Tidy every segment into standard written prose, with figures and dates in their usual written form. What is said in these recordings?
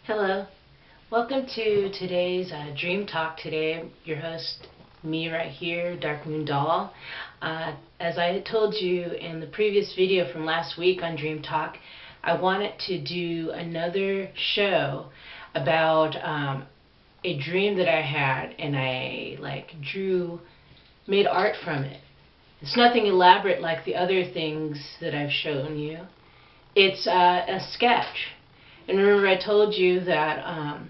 Hello. Welcome to today's Dream Talk. Today, your host, me right here, Dark Moon Doll. As I told you in the previous video from last week on Dream Talk, I wanted to do another show about a dream that I had, and I made art from it. It's nothing elaborate like the other things that I've shown you. It's a sketch. And remember I told you that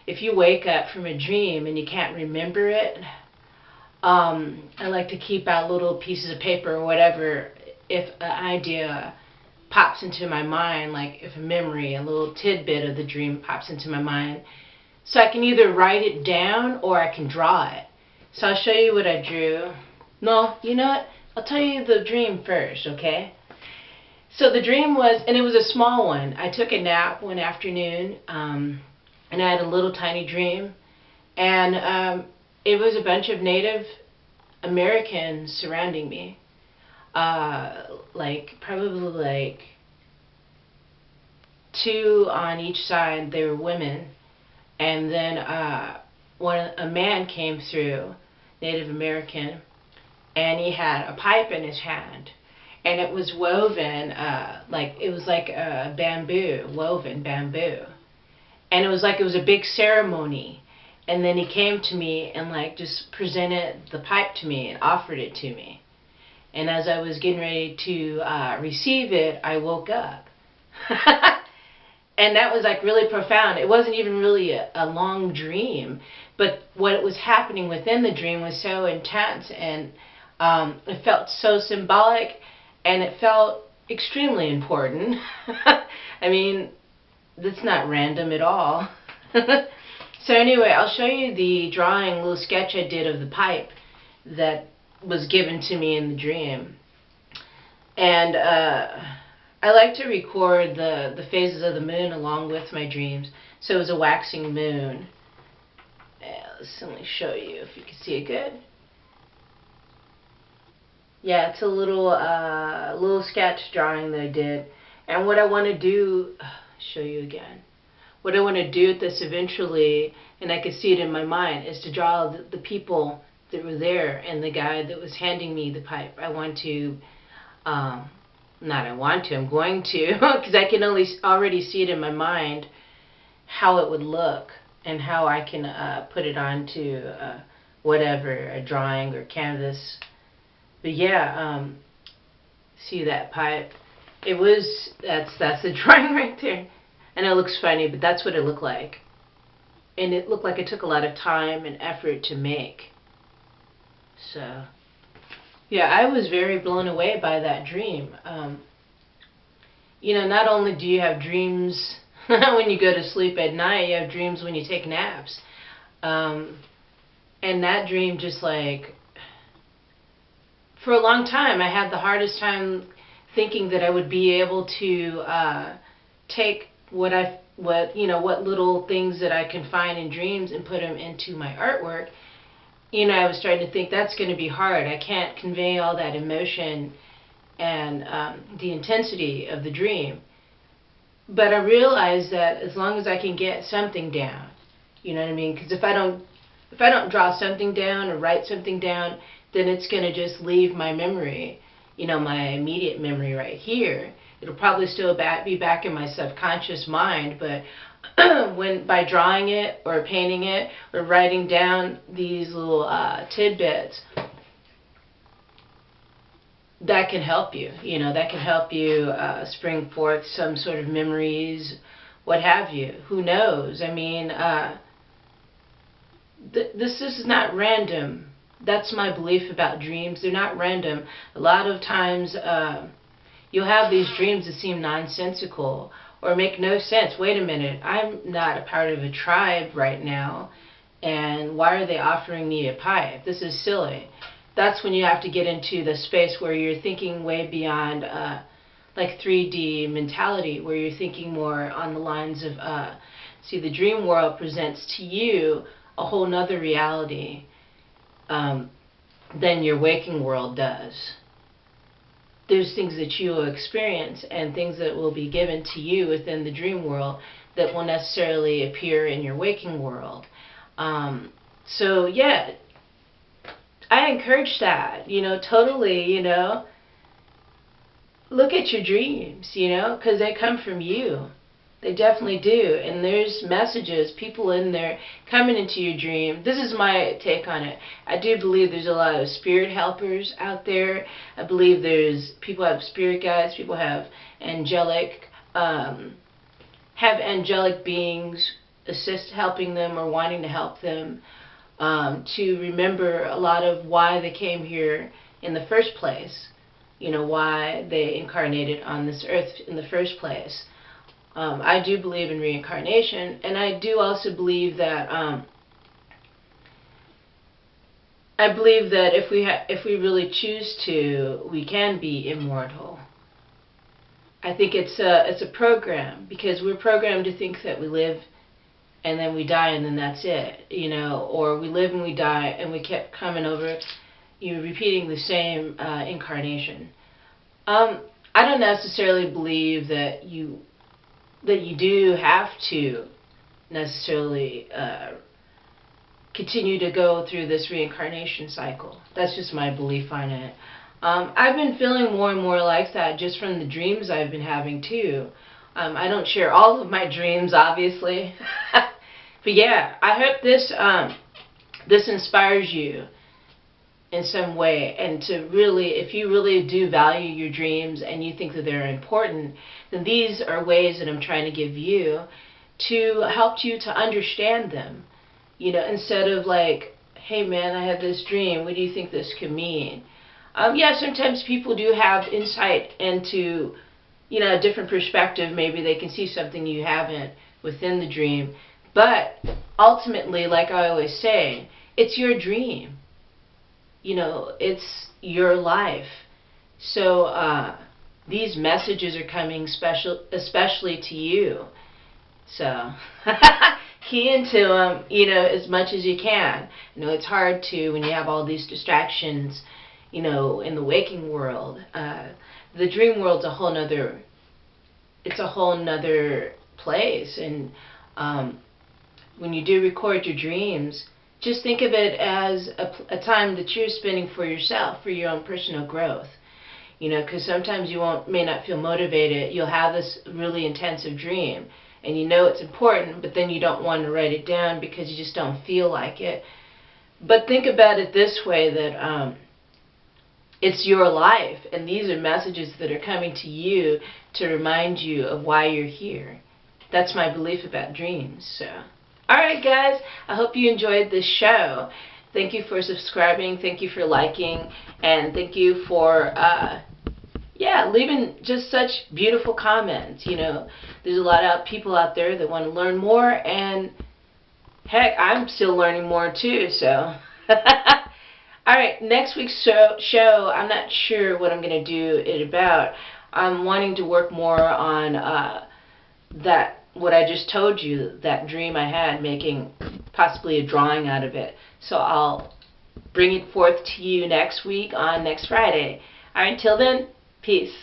if you wake up from a dream and you can't remember it, I like to keep out little pieces of paper or whatever if an idea pops into my mind, like if a memory, a little tidbit of the dream pops into my mind. So I can either write it down or I can draw it. So I'll show you what I drew. No, you know what? I'll tell you the dream first, okay? So the dream was, and it was a small one. I took a nap one afternoon, and I had a little tiny dream. And it was a bunch of Native Americans surrounding me. Probably two on each side. They were women. And then a man came through, Native American, and he had a pipe in his hand. And it was woven, it was like bamboo, woven bamboo. And it was like it was a big ceremony. And then he came to me and just presented the pipe to me and offered it to me. And as I was getting ready to receive it, I woke up. And that was really profound. It wasn't even really a long dream. But what was happening within the dream was so intense, and it felt so symbolic. And it felt extremely important. I mean, that's not random at all. So anyway, I'll show you the drawing, little sketch I did of the pipe that was given to me in the dream. And I like to record the phases of the moon along with my dreams. So it was a waxing moon. Let me show you if you can see it good. Yeah, it's a little sketch drawing that I did. And what I want to do, show you again. What I want to do with this eventually, and I could see it in my mind, is to draw the people that were there and the guy that was handing me the pipe. I'm going to, because I can already see it in my mind, how it would look and how I can put it onto whatever, a drawing or canvas. But yeah, see that pipe? That's the drawing right there. And it looks funny, but that's what it looked like. And it looked like it took a lot of time and effort to make. So, yeah, I was very blown away by that dream. Not only do you have dreams when you go to sleep at night, you have dreams when you take naps. And that dream just for a long time, I had the hardest time thinking that I would be able to take what little things that I can find in dreams and put them into my artwork. I was starting to think that's going to be hard. I can't convey all that emotion and the intensity of the dream. But I realized that as long as I can get something down, you know what I mean? Because if I don't draw something down or write something down, then it's going to just leave my memory, my immediate memory right here. It'll probably still be back in my subconscious mind, but by drawing it or painting it or writing down these little tidbits, that can help you. That can help you spring forth some sort of memories, what have you. Who knows? I mean, this is not random. That's my belief about dreams. They're not random. A lot of times you'll have these dreams that seem nonsensical or make no sense. Wait a minute, I'm not a part of a tribe right now, and why are they offering me a pipe? This is silly. That's when you have to get into the space where you're thinking way beyond 3D mentality, where you're thinking more on the lines of, the dream world presents to you a whole nother reality than your waking world does. There's things that you will experience and things that will be given to you within the dream world that will necessarily appear in your waking world. So yeah, I encourage that, totally, look at your dreams, because they come from you. They definitely do. And there's messages, people in there coming into your dream. This is my take on it. I do believe there's a lot of spirit helpers out there. I believe people have spirit guides, people have angelic beings helping them or wanting to help them, to remember a lot of why they came here in the first place, why they incarnated on this earth in the first place. I do believe in reincarnation, and I do also believe that if we really choose to, we can be immortal. I think it's a program, because we're programmed to think that we live and then we die and then that's it, or we live and we die and we kept coming over, repeating the same incarnation. I don't necessarily believe that you do have to necessarily continue to go through this reincarnation cycle. That's just my belief on it. I've been feeling more and more like that just from the dreams I've been having too. I don't share all of my dreams, obviously. But yeah, I hope this inspires you in some way, and if you really do value your dreams and you think that they're important, then these are ways that I'm trying to give you to help you to understand them. Instead of like, hey man, I had this dream, what do you think this could mean? Yeah, sometimes people do have insight into, a different perspective. Maybe they can see something you haven't within the dream. But ultimately, like I always say, it's your dream. It's your life. So these messages are coming especially to you. So key into them, as much as you can. It's hard to when you have all these distractions, in the waking world. The dream world's a whole nother place. And when you do record your dreams, just think of it as a time that you're spending for yourself, for your own personal growth. Because sometimes you may not feel motivated. You'll have this really intensive dream, and it's important, but then you don't want to write it down because you just don't feel like it. But think about it this way, that it's your life, and these are messages that are coming to you to remind you of why you're here. That's my belief about dreams. So, alright guys, I hope you enjoyed this show. Thank you for subscribing, thank you for liking, and thank you for leaving just such beautiful comments. There's a lot of people out there that want to learn more, and heck, I'm still learning more too, so. Alright, next week's show, I'm not sure what I'm going to do it about. I'm wanting to work more on what I just told you, that dream I had, making possibly a drawing out of it. So I'll bring it forth to you next week on next Friday. Alright, till then, peace.